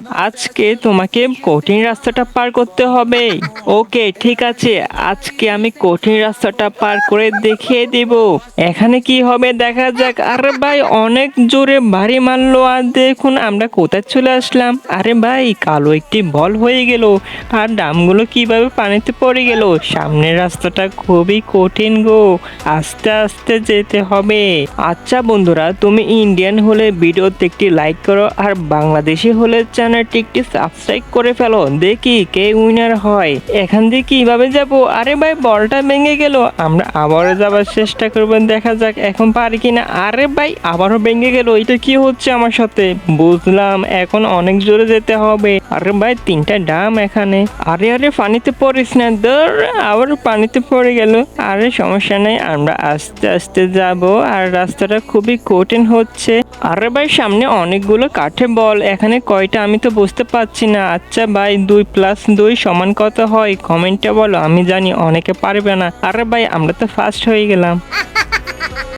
আজকে তোমাকে কঠিন রাস্তাটা পার করতে হবে। ওকে, ঠিক আছে। আজকে আমি কঠিন রাস্তাটা পার করে দেখিয়ে দিব। এখানে কি হবে দেখা যাক। আরে ভাই, অনেক জোরে ভারী মারলো, আর দেখুন আমরা কোথায় চলে আসলাম। আরে ভাই, কালো একটি বল হয়ে গেল, আর ডামগুলো কিভাবে পানিতে পড়ে গেল। সামনের রাস্তাটা খুবই কঠিন গো, আস্তে আস্তে যেতে হবে। আচ্ছা বন্ধুরা, তুমি ইন্ডিয়ান হলে ভিডিওতে একটি লাইক করো, আর বাংলাদেশি হলে চ্যানেলটি একটি সাবস্ক্রাইব করে ফেলো। দেখি কে উইনার হয়। এখান দিয়ে কিভাবে যাব? আরে ভাই, বলটা ভেঙে গেল। আমরা আবারও যাবার চেষ্টা করবেন, দেখা যাক এখন পারি কিনা। আরে ভাই, আবারও ভেঙে গেল। এটা কি হচ্ছে আমার সাথে? বুঝলাম, এখন অনেক জোরে যেতে হবে। আরে ভাই, তিনটা ডাম এখানে। আরে আরে, পানিতে পড়িস না, ধর। আবার পানিতে পড়ে গেল। আরে সমস্যা নেই, আমরা আস্তে আস্তে যাব, আর রাস্তাটা খুবই কঠিন হচ্ছে। আরে ভাই, সামনে অনেকগুলো কাঠে বল, এখানে কয়টা আমি তো বুঝতে পারছি না। আচ্ছা ভাই, 2+2 সমান কত হয়? কমেন্টে বলো, আমি জানি অনেকে পারবে না। আরে ভাই, আমরা তো ফার্স্ট হয়ে গেলাম।